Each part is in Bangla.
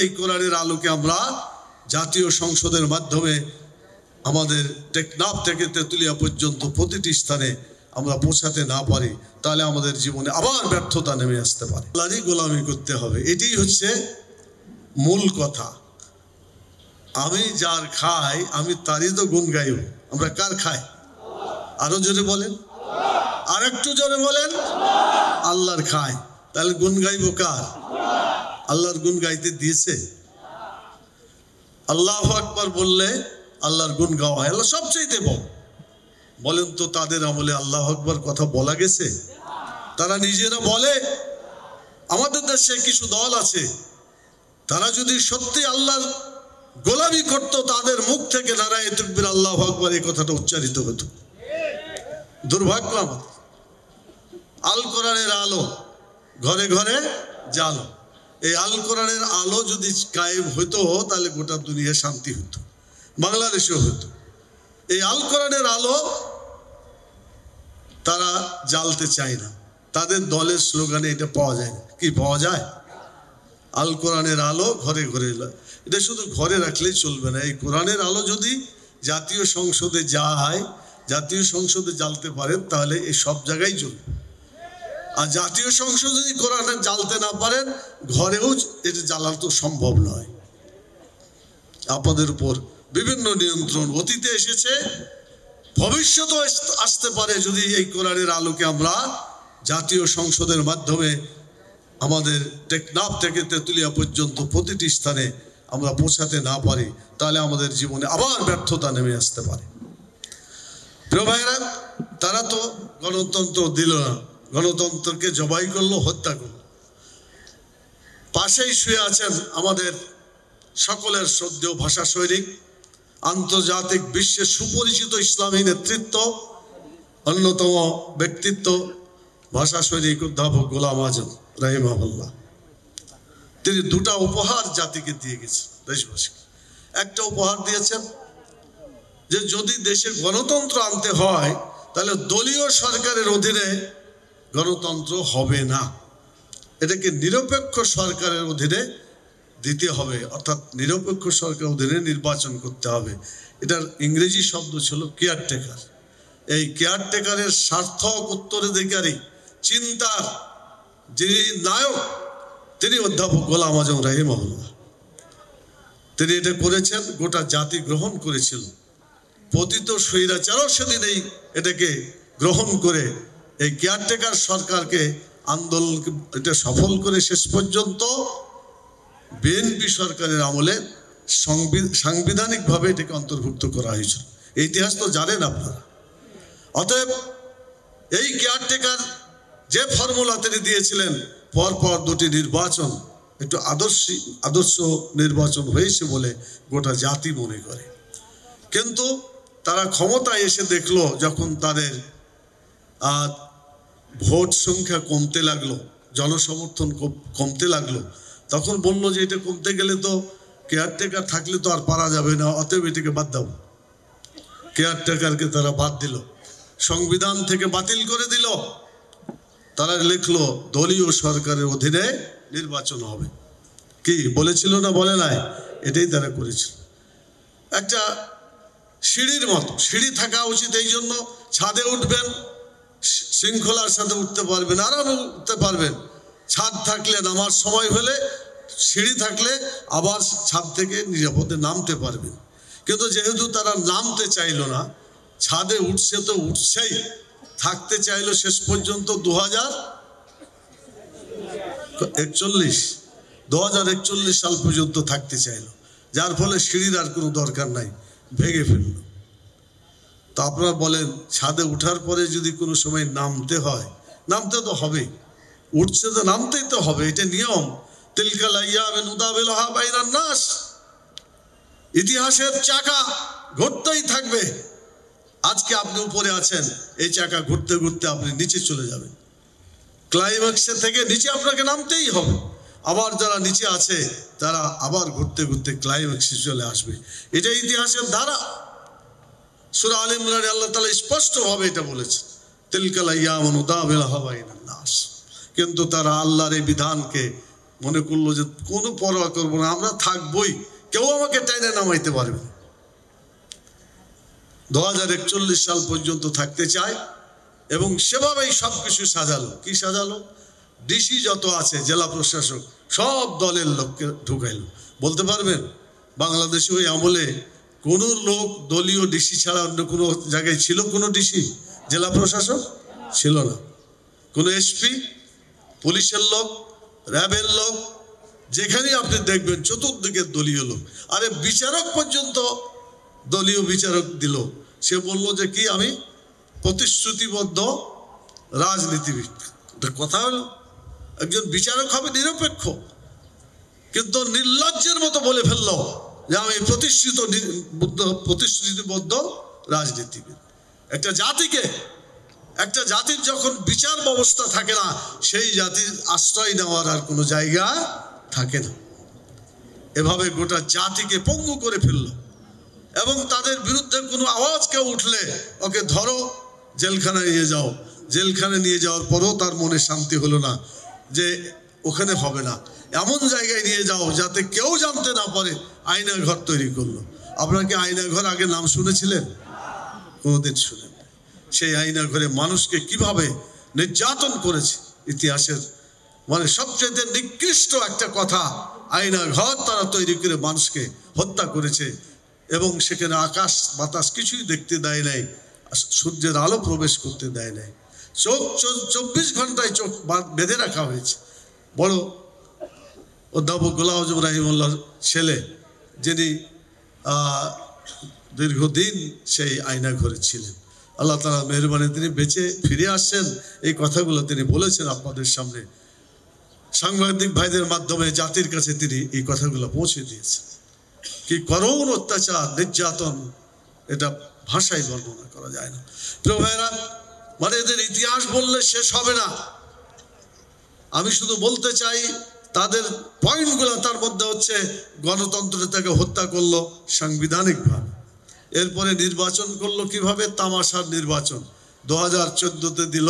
এই কোরআনের আলোকে আমরা জাতীয় সংসদের মাধ্যমে আমাদের টেকনাফ থেকে তেতুলিয়া পর্যন্ত প্রতিটি স্থানে আমরা পৌঁছাতে না পারি, তাহলে আমাদের জীবনে আবার ব্যর্থতা নেমে আসতে পারে। আল্লাহরই গোলামি করতে হবে, এটাই হচ্ছে মূল কথা। আমি যার খাই আমি তারই তো গুণ গাইব। আমরা কার খাই? আরো জোরে বলেন, আর একটু জোরে বলেন। আল্লাহর খাই, তাহলে গুণ গাইব কার? আল্লাহর গুণ গাইতে দিয়েছে? আল্লাহু আকবার বললে আল্লাহর গুণ গাওয়া হয়। আল্লাহ সবচেয়ে বড়। বলেন তো তাদের আমলে আল্লাহু আকবার কথা বলা গেছে? তারা নিজেরা বলে। আমাদের দেশে কিছু দল আছে, তারা যদি সত্যি আল্লাহর গোলামি করত, তাদের মুখ থেকে নারায়ে তাকবীর আল্লাহু আকবার এই কথাটা উচ্চারিত হতো। দুর্ভাগ্য আমাদের। আল কোরআনের আলো ঘরে ঘরে জালো। এই আল কোরআনের আলো যদি কায়েম হতো তাহলে গোটা দুনিয়া শান্তি হতো, বাংলাদেশেও হতো। এই আল কোরআনের আলো তারা জ্বালতে চায় না। তাদের দলের স্লোগানে এটা পাওয়া যায় না। কি পাওয়া যায়? আল কোরআনের আলো ঘরে ঘরে। এটা শুধু ঘরে রাখলেই চলবে না। এই কোরআনের আলো যদি জাতীয় সংসদে যায়, জাতীয় সংসদে জ্বালতে পারেন, তাহলে এই সব জায়গায় চলবে। আর জাতীয় সংসদ যদি কোরআনে জ্বালতে না পারেন, ঘরেও এটা জ্বালানো তো সম্ভব নয়। আপনাদের উপর বিভিন্ন নিয়ন্ত্রণ অতীতে এসেছে, ভবিষ্যতেও আসতে পারে যদি এই কোরআনের আলোকে আমরা জাতীয় সংসদের মাধ্যমে আমাদের টেকনাফ থেকে তেতুলিয়া পর্যন্ত প্রতিটি স্থানে আমরা পৌঁছাতে না পারি, তাহলে আমাদের জীবনে আবার ব্যর্থতা নেমে আসতে পারে। প্রিয় ভাইরা, তারা তো গণতন্ত্র দিল না, গণতন্ত্রকে জবাই করলো, হত্যা করলো। পাশেই শুয়ে আছেন আমাদের সকলের শ্রদ্ধেয় ভাষা সৈনিক, আন্তর্জাতিক বিশ্বে সুপরিচিত ইসলামী নেতৃত্ব, অন্যতম ব্যক্তিত্ব ভাষা সৈনিক অধ্যাপক গোলাম আজম রাহিমাহুল্লাহ। তিনি দুটা উপহার জাতিকে দিয়ে গেছেন, দেশবাসীকে। একটা উপহার দিয়েছেন যে যদি দেশে গণতন্ত্র আনতে হয় তাহলে দলীয় সরকারের অধীনে গণতন্ত্র হবে না, এটাকে নিরপেক্ষ সরকারের অধীনে দিতে হবে, অর্থাৎ নিরপেক্ষ সরকারের অধীনে নির্বাচন করতে হবে। এটার ইংরেজি শব্দ ছিল কেয়ারটেকার। এই কেয়ারটেকারের সার্থক উত্তরাধিকারী চিন্তার যিনি নায়ক, তিনি অধ্যাপক গোলাম আজম রাহিমাহুল্লাহ। তিনি এটা করেছেন, গোটা জাতি গ্রহণ করেছিল। পতিত স্বৈরাচারও সেদিন এটাকে গ্রহণ করে এই কেয়ারটেকার সরকারকে আন্দোলন এটা সফল করে শেষ পর্যন্ত বিএনপি সরকারের আমলে সাংবিধানিকভাবে এটাকে অন্তর্ভুক্ত করা হয়েছিল। এই ইতিহাস তো জানেন আপনারা। অতএব এই কেয়ারটেকার যে ফর্মুলা তিনি দিয়েছিলেন, পরপর দুটি নির্বাচন একটু আদর্শ নির্বাচন হয়েছে বলে গোটা জাতি মনে করে। কিন্তু তারা ক্ষমতায় এসে দেখলো, যখন তাদের ভোট সংখ্যা কমতে লাগলো, জনসমর্থন কমতে লাগলো, তখন বললো যে এটা কমতে গেলে তো কেয়ারটেকার থাকলে তো আর পারা যাবে না, অতএব এটাকে বাদ দাও। কেয়ারটেকারকে তারা বাদ দিল, সংবিধান থেকে বাতিল করে দিল। তারা লিখলো দলীয় সরকারের অধীনে নির্বাচন হবে। কি বলেছিল না বলে নাই? এটাই তারা করেছিল। একটা সিঁড়ির মতো, সিঁড়ি থাকা উচিত। এই জন্য ছাদে উঠবেন, শৃঙ্খলার সাথে উঠতে পারবেন, আরামে উঠতে পারবেন। ছাদ থাকলে নামার সময় হলে, সিঁড়ি থাকলে আবার ছাদ থেকে নিরাপদে নামতে পারবেন। কিন্তু যেহেতু তারা নামতে চাইল না, ছাদে উঠছে তো উঠছেই, থাকতে চাইলো শেষ পর্যন্ত 2041 সাল পর্যন্ত থাকতে চাইলো, যার ফলে সিঁড়ির আর কোনো দরকার নাই, ভেঙে ফেলল। তো আপনারা বলেন, ছাদে উঠার পরে যদি কোনো সময় নামতে হয়, নামতে তো হবে, উঠছে তো নামতেই তো হবে, এটা নিয়ম। তিলকাল আইয়ামে নুদাবিলুহা বাইনান নাস। ইতিহাসের চাকা ঘুরতেই থাকবে। আজকে আপনি উপরে আছেন, এই চাকা ঘুরতে ঘুরতে আপনি নিচে চলে যাবেন। ক্লাইম্যাক্সে থেকে নিচে আপনাকে নামতেই হবে। আবার যারা নিচে আছে তারা আবার ঘুরতে ঘুরতে ক্লাইম্যাক্সে চলে আসবে। এটা ইতিহাসের ধারা। সূরা আলে ইমরানে আল্লাহ তাআলা স্পষ্টভাবে এটা বলেছেন, তিলকাল আইয়ামু নুদাবিলুহা বাইনান নাস। কিন্তু তারা আল্লাহর এই বিধানকে মনে করলো যে কোনো পরোয়া করবো না, আমরা থাকবই, কেউ আমাকে টাইনে নামাইতে পারবে না। 2041 সাল পর্যন্ত থাকতে চায় এবং সেভাবেই সব কিছু সাজালো। কি সাজালো? ডিসি যত আছে, জেলা প্রশাসক, সব দলের লোককে ঢুকাইলো। বলতে পারবেন বাংলাদেশে ওই আমলে কোনো লোক দলীয় ডিসি ছাড়া অন্য কোনো জায়গায় ছিল কোনো ডিসি? জেলা প্রশাসক ছিল না। কোনো এসপি, পুলিশের লোক, র্যাবের লোক, যেখানেই আপনি দেখবেন চতুর্দিকে দলীয় লোক। আরে বিচারক পর্যন্ত দলীয় বিচারক দিল। সে বলল যে কি আমি প্রতিশ্রুতিবদ্ধ রাজনীতিবিদ। কথা হলো একজন বিচারক হবে নিরপেক্ষ, কিন্তু নির্লজ্জের মতো বলে ফেললো যে আমি প্রতিশ্রুতিবদ্ধ রাজনীতিবিদ। একটা জাতির যখন বিচার ব্যবস্থা থাকে না, সেই জাতির আশ্রয় নেওয়ার আর কোনো জায়গা থাকে না। এভাবে গোটা জাতিকে পঙ্গু করে ফেললো এবং তাদের বিরুদ্ধে কোনো আওয়াজ কেউ উঠলে ওকে ধরো, জেলখানায় নিয়ে যাও। জেলখানে নিয়ে যাওয়ার পরও তার মনে শান্তি হলো না যে ওখানে হবে না, এমন জায়গায় নিয়ে যাও যাতে কেউ জানতে না পারে। আয়না ঘর তৈরি করলো। আপনারা কি আয়না ঘর আগে নাম শুনেছিলেন? কোনোদিন শুনেন? সেই আয়না ঘরে মানুষকে কিভাবে নির্যাতন করেছে ইতিহাসের মানে সবচেয়ে নিকৃষ্ট একটা কথা। আয়না ঘর তারা তৈরি করে মানুষকে হত্যা করেছে এবং সেখানে আকাশ বাতাস কিছুই দেখতে দেয় নাই, সূর্যের আলো প্রবেশ করতে দেয় নাই। চোখ 24 ঘন্টায় চোখ বেঁধে রাখা হয়েছে। বড় অধ্যাপক গোলাম আজম রাহিমুল্লাহর ছেলে, যিনি দীর্ঘদিন সেই আয়না ঘরে ছিলেন, আল্লাহ তাআলা মেহেরবানি তিনি বেঁচে ফিরে আসছেন। এই কথাগুলো তিনি বলেছেন আপনাদের সামনে, সাংবাদিক ভাইদের মাধ্যমে জাতির কাছে তিনি এই কথাগুলো পৌঁছে দিয়েছেন। কি করুণ অত্যাচার, নির্যাতন, এটা ভাষায় বর্ণনা করা যায় না। প্রিয় ভাইরা, মানে এদের ইতিহাস বললে শেষ হবে না। আমি শুধু বলতে চাই তাদের পয়েন্টগুলো। তার মধ্যে হচ্ছে গণতন্ত্রটাকে হত্যা করলো সাংবিধানিকভাবে, এরপরে নির্বাচন করলো কিভাবে? তামাশার নির্বাচন। 2014-তে দিল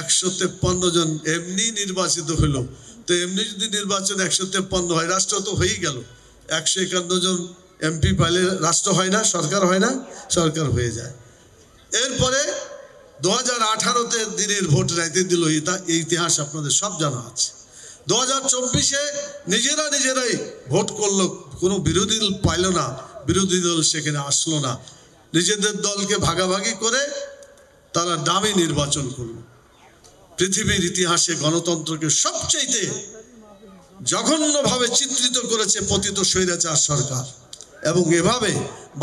153 জন এমনি নির্বাচিত হলো। তো এমনি যদি নির্বাচন 153 হয়, রাষ্ট্র তো হয়েই গেল। 151 জন এমপি পাইলে রাষ্ট্র হয় না, সরকার হয় না? সরকার হয়ে যায়। এরপরে 2018-তে দিনের ভোট রাইতে দিল। এটা এই ইতিহাস আপনাদের সব জানা আছে। 2024-এ নিজেরাই ভোট করলো, কোনো বিরোধী দল পাইল না, বিরোধী দল সেখানে আসলো না। নিজেদের দলকে ভাগাভাগি করে তারা দামি নির্বাচন করলো। পৃথিবীর ইতিহাসে গণতন্ত্রকে সবচেয়ে জঘন্যভাবে চিত্রিত করেছে পতিত স্বৈরাচার সরকার। এবং এভাবে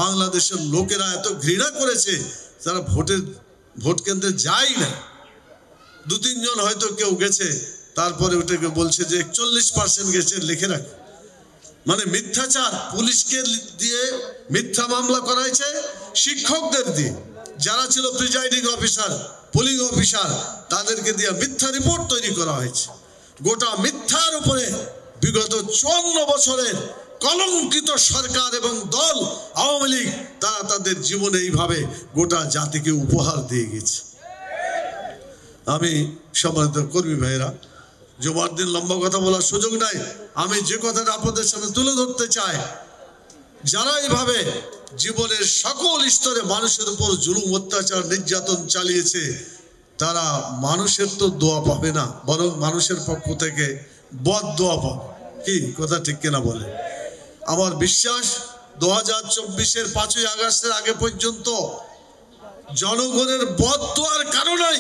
বাংলাদেশের লোকেরা এত ঘৃণা করেছে, তারা ভোট কেন্দ্রে যায় না। 2-3 জন হয়তো কেউ গেছে, তারপরে ওটাকে বলছে যে 41% গেছে, লিখে রাখে। মানে মিথ্যাচার। পুলিশকে দিয়ে মিথ্যা মামলা করাইছে, শিক্ষকদের দিয়ে, যারা ছিল প্রিজাইডিং অফিসার, পুলিং অফিসার, তাদেরকে দিয়ে মিথ্যা রিপোর্ট তৈরি করা হয়েছে। গোটা মিথ্যার উপরে বিগত 54 বছরের কলঙ্কিত সরকার এবং দল আওয়ামী লীগ, তারা তাদের জীবনে এইভাবে গোটা জাতিকে উপহার দিয়ে গেছে। আমি সম্মানিত কর্মী ভাইরা, জুমার দিন লম্বা কথা বলার সুযোগ নাই। আমি যে কথাটা আপনাদের সামনে তুলে ধরতে চাই, যারা এইভাবে জীবনের সকল স্তরে মানুষের উপর জুলুম, অত্যাচার, নির্যাতন চালিয়েছে, তারা মানুষের তো দোয়া পাবে না, বরং মানুষের পক্ষ থেকে বদ দোয়া পাবে। কি কথা ঠিক কিনা বলে? আমার বিশ্বাস 2024-এর 5ই আগস্টের আগে পর্যন্ত জনগণের বদ দোয়ার কারণেই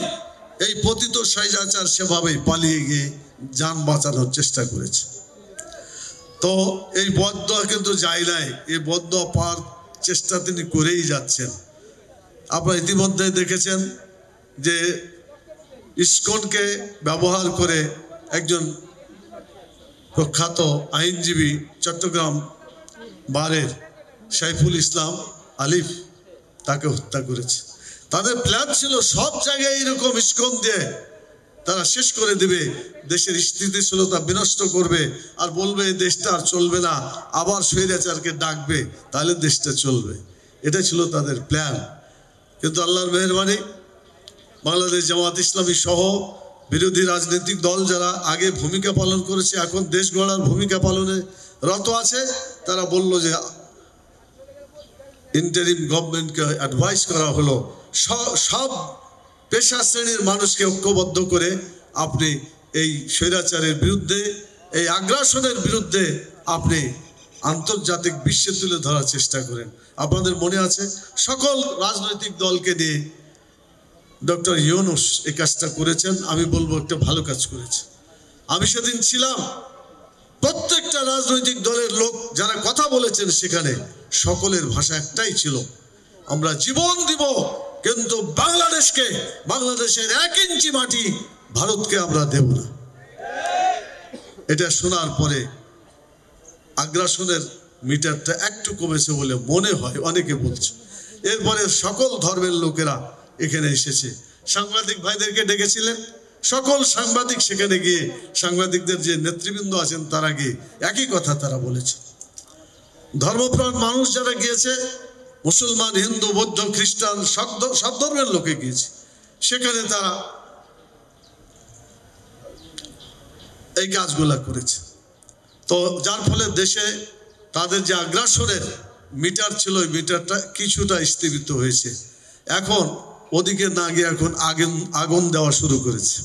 এই পতিত স্বৈরাচার সেভাবেই পালিয়ে গিয়ে যান বাঁচানোর চেষ্টা করেছে। তো এই বদ দোয়া কিন্তু যায় নাই, এই বদ দোয়া পাওয়ার চেষ্টা তিনি করেই যাচ্ছেন। আপনারা ইতিমধ্যে দেখেছেন যে ইসকনকে ব্যবহার করে একজন প্রখ্যাত আইনজীবী চট্টগ্রাম বারের সাইফুল ইসলাম আলিফ, তাকে হত্যা করেছে। তাদের প্ল্যান ছিল সব জায়গায় এরকম ইসকন দিয়ে তারা শেষ করে দিবে, দেশের স্থিতিশীলতা বিনষ্ট করবে, আর বলবে দেশটা আর চলবে না, আবার স্বৈরাচারকে ডাকবে, তাহলে দেশটা চলবে। এটা ছিল তাদের প্ল্যান। কিন্তু আল্লাহর মেহেরবানি, বাংলাদেশ জামাত ইসলামী সহ বিরোধী রাজনৈতিক দল যারা আগে ভূমিকা পালন করেছে, এখন দেশ গড়ার ভূমিকা পালনে রত আছে, তারা বলল যে ইন্টারিম গভর্নমেন্টকে অ্যাডভাইস করা হলো সব পেশা শ্রেণীর মানুষকে ঐক্যবদ্ধ করে আপনি এই স্বৈরাচারের বিরুদ্ধে, এই আগ্রাসনের বিরুদ্ধে আপনি আন্তর্জাতিক বিশ্বে তুলে ধরার চেষ্টা করেন। আপনাদের মনে আছে সকল রাজনৈতিক দলকে নিয়ে ডক্টর ইউনূস এই কাজটা করেছেন। আমি বলবো একটা ভালো কাজ করেছে। আমি সেদিন ছিলাম, প্রত্যেকটা রাজনৈতিক দলের লোক যারা কথা বলেছেন সেখানে সকলের ভাষা একটাই ছিল, আমরা জীবন দিব কিন্তু বাংলাদেশকে, বাংলাদেশের 1 ইঞ্চি মাটি ভারতকে আমরা দেব না। এটা শোনার পরে আগ্রাসনের মিটারটা একটু কমেছে বলে মনে হয়, অনেকে বলছে। এরপরে সকল ধর্মের লোকেরা এখানে এসেছে, সাংবাদিক ভাইদেরকে ডেকেছিলেন, সকল সাংবাদিক সেখানে গিয়ে সাংবাদিকদের যে নেতৃবৃন্দ আছেন তারা গিয়ে একই কথা তারা বলেছে। ধর্মপ্রাণ মানুষ যারা গিয়েছে, মুসলমান, হিন্দু, বৌদ্ধ, খ্রিস্টান সব ধর্মের লোকে গিয়েছে, সেখানে তারা এই কাজগুলা করেছে। তো যার ফলে দেশে তাদের যে আগ্রাসনের মিটার ছিল, ওই মিটারটা কিছুটা স্থগিত হয়েছে। এখন ওদিকে না গিয়ে এখন আগুন দেওয়া শুরু করেছে।